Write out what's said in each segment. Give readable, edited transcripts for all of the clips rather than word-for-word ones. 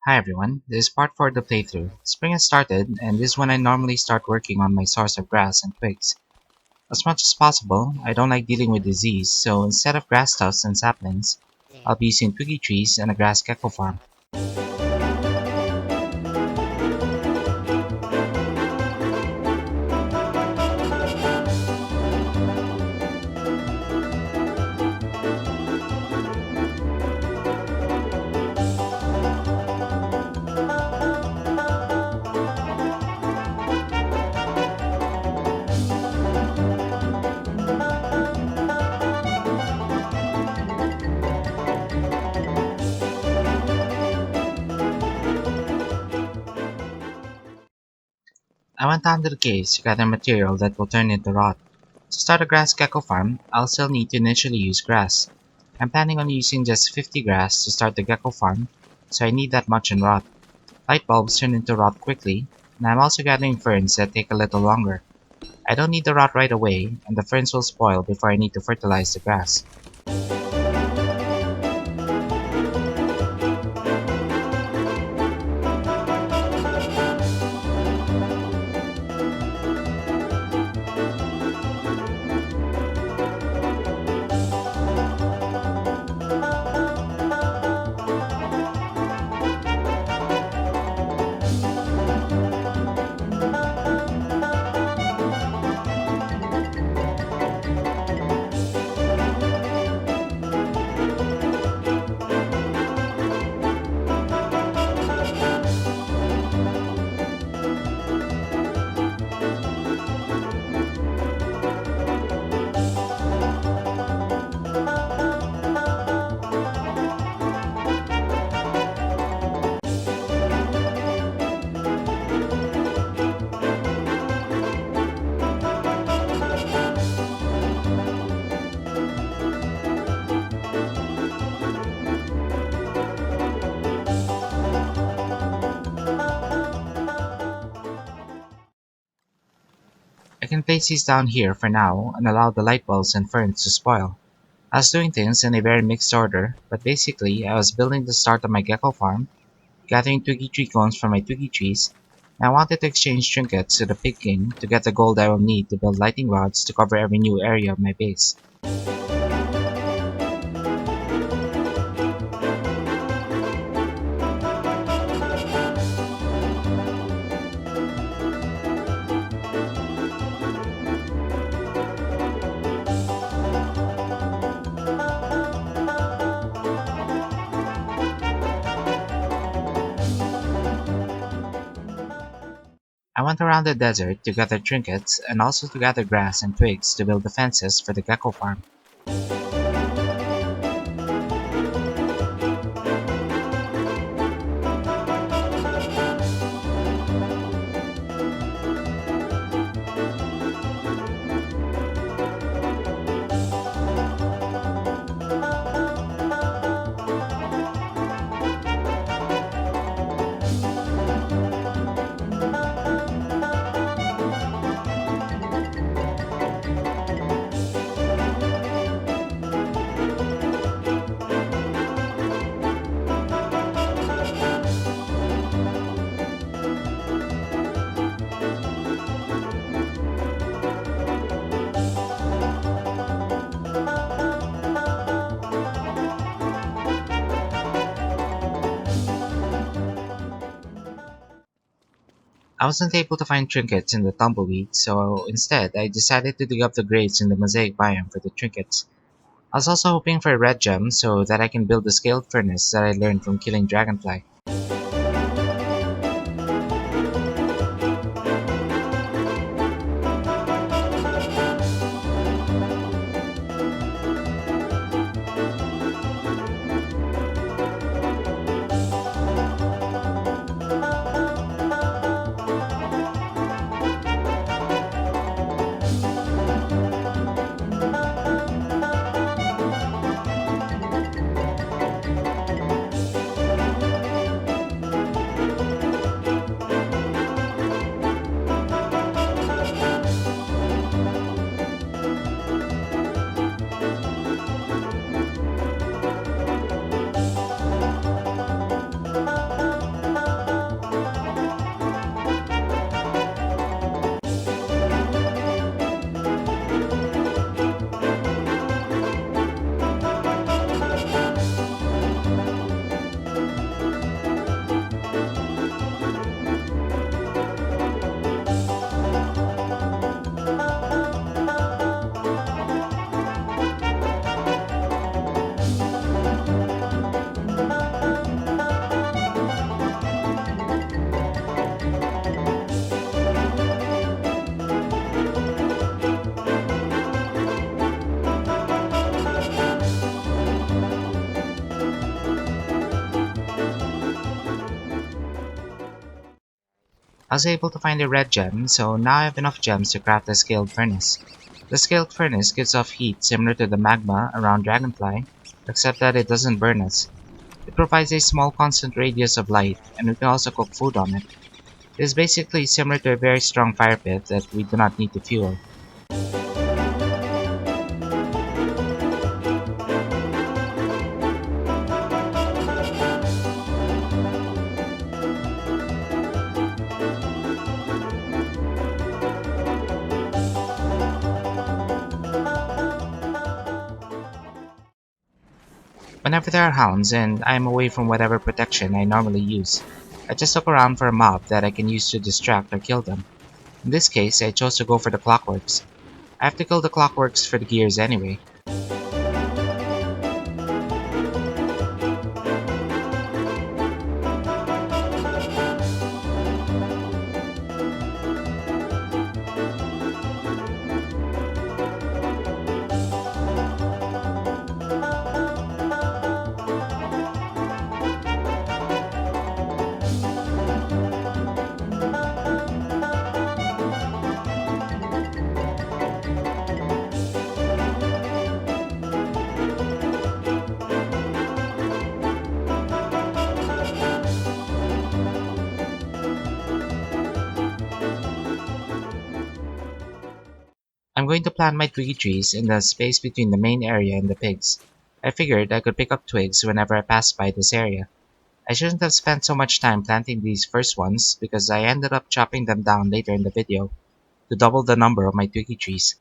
Hi everyone, this is part 4 of the playthrough. Spring has started, and this is when I normally start working on my source of grass and twigs. As much as possible, I don't like dealing with disease, so instead of grass tufts and saplings, I'll be using twiggy trees and a grass gecko farm. I went down to the caves to gather material that will turn into rot. To start a grass gecko farm, I'll still need to initially use grass. I'm planning on using just 50 grass to start the gecko farm, so I need that much in rot. Light bulbs turn into rot quickly, and I'm also gathering ferns that take a little longer. I don't need the rot right away, and the ferns will spoil before I need to fertilize the grass. I can place these down here for now and allow the light bulbs and ferns to spoil. I was doing things in a very mixed order, but basically I was building the start of my gecko farm, gathering twiggy tree cones from my twiggy trees, and I wanted to exchange trinkets to the pig king to get the gold I will need to build lightning rods to cover every new area of my base. I went around the desert to gather trinkets and also to gather grass and twigs to build defenses for the gecko farm. I wasn't able to find trinkets in the tumbleweed, so instead I decided to dig up the graves in the mosaic biome for the trinkets. I was also hoping for a red gem so that I can build the scaled furnace that I learned from killing dragonfly. I was able to find a red gem, so now I have enough gems to craft a scaled furnace. The scaled furnace gives off heat similar to the magma around Dragonfly, except that it doesn't burn us. It provides a small constant radius of light, and we can also cook food on it. It is basically similar to a very strong fire pit that we do not need to fuel. Whenever there are hounds and I am away from whatever protection I normally use, I just look around for a mob that I can use to distract or kill them. In this case, I chose to go for the clockworks. I have to kill the clockworks for the gears anyway. I'm going to plant my twiggy trees in the space between the main area and the pigs. I figured I could pick up twigs whenever I passed by this area. I shouldn't have spent so much time planting these first ones because I ended up chopping them down later in the video to double the number of my twiggy trees.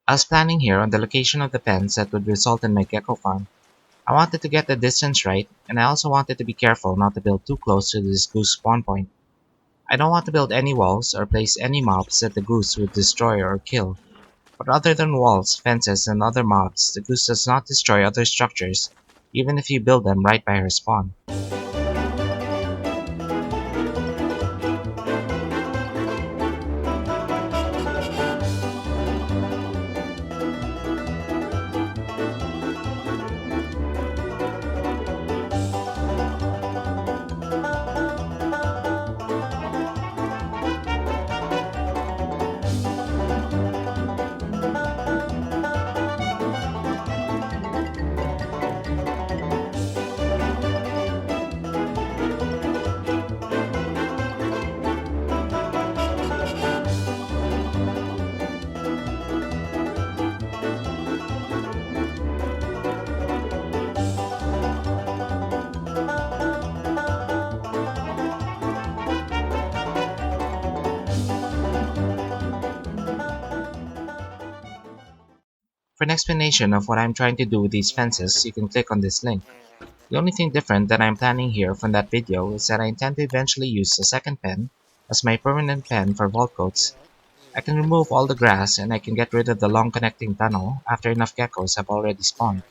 I was planning here on the location of the pens that would result in my gecko farm. I wanted to get the distance right, and I also wanted to be careful not to build too close to this goose spawn point. I don't want to build any walls or place any mobs that the goose would destroy or kill. But other than walls, fences, and other mobs, the goose does not destroy other structures, even if you build them right by her spawn. For an explanation of what I'm trying to do with these fences, you can click on this link. The only thing different that I'm planning here from that video is that I intend to eventually use a second pen as my permanent pen for vault coats. I can remove all the grass and I can get rid of the long connecting tunnel after enough geckos have already spawned.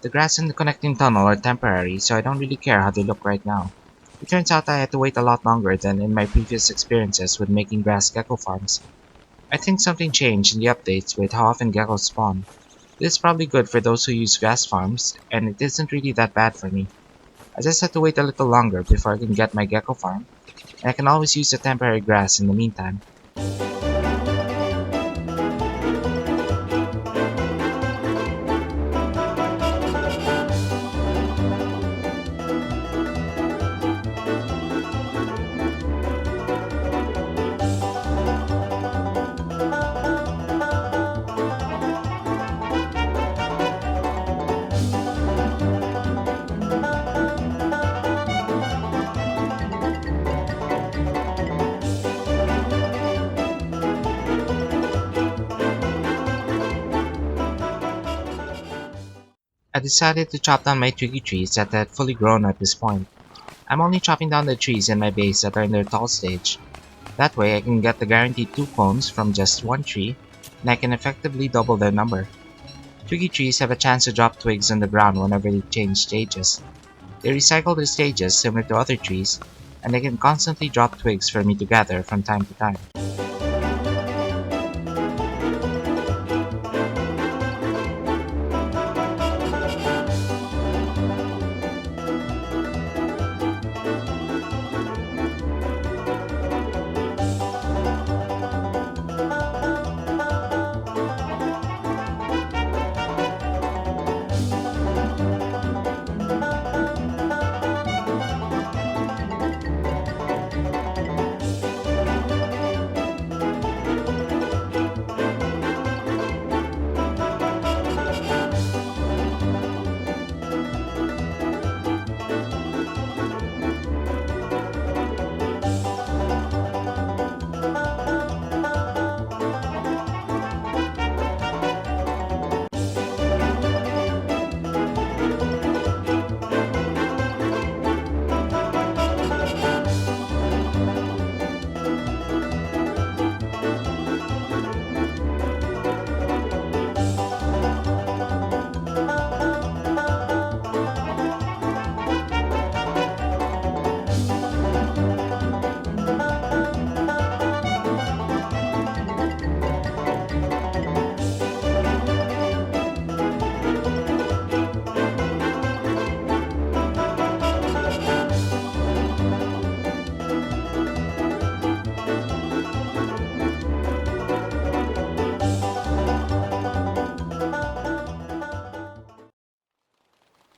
The grass and the connecting tunnel are temporary, so I don't really care how they look right now. It turns out I had to wait a lot longer than in my previous experiences with making grass gecko farms. I think something changed in the updates with how often geckos spawn. This is probably good for those who use grass farms, and it isn't really that bad for me. I just have to wait a little longer before I can get my gecko farm, and I can always use the temporary grass in the meantime. I decided to chop down my Twiggy trees that had fully grown at this point. I'm only chopping down the trees in my base that are in their tall stage. That way I can get the guaranteed 2 cones from just one tree, and I can effectively double their number. Twiggy trees have a chance to drop twigs on the ground whenever they change stages. They recycle their stages similar to other trees, and they can constantly drop twigs for me to gather from time to time.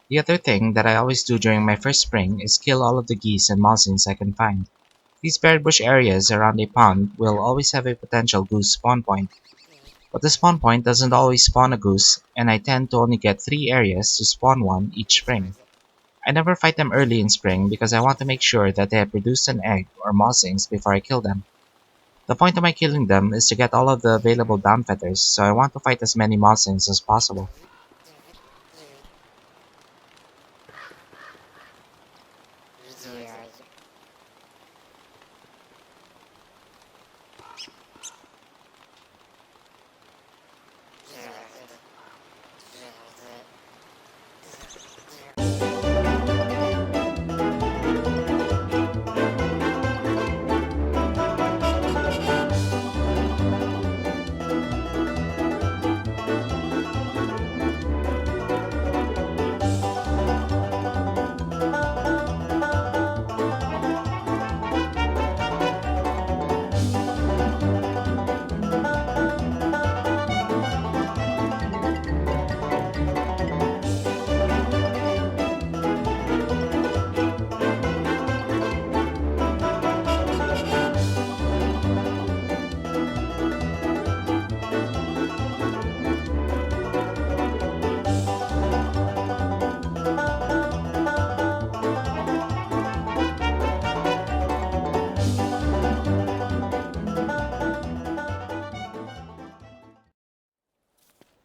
The other thing that I always do during my first spring is kill all of the geese and mousings I can find. These berry bush areas around a pond will always have a potential goose spawn point, but the spawn point doesn't always spawn a goose, and I tend to only get 3 areas to spawn one each spring. I never fight them early in spring because I want to make sure that they have produced an egg or mousings before I kill them. The point of my killing them is to get all of the available down feathers, so I want to fight as many mousings as possible.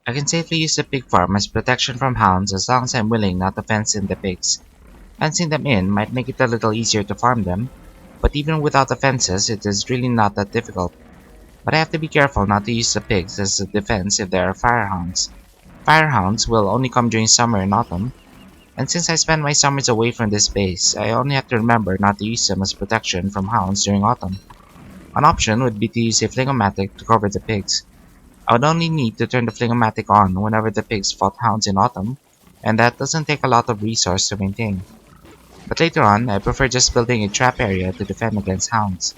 I can safely use the pig farm as protection from hounds as long as I'm willing not to fence in the pigs. Fencing them in might make it a little easier to farm them, but even without the fences it is really not that difficult. But I have to be careful not to use the pigs as a defense if there are firehounds. firehounds will only come during summer and autumn, and since I spend my summers away from this base, I only have to remember not to use them as protection from hounds during autumn. An option would be to use a flingomatic to cover the pigs. I would only need to turn the flingomatic on whenever the pigs fought hounds in autumn, and that doesn't take a lot of resource to maintain. But later on, I prefer just building a trap area to defend against hounds.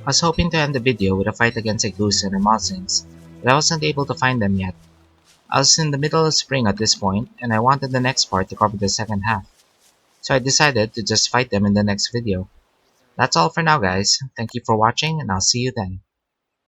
I was hoping to end the video with a fight against a goose and her moslings, but I wasn't able to find them yet. I was in the middle of spring at this point, and I wanted the next part to cover the second half. So I decided to just fight them in the next video. That's all for now guys, thank you for watching and I'll see you then.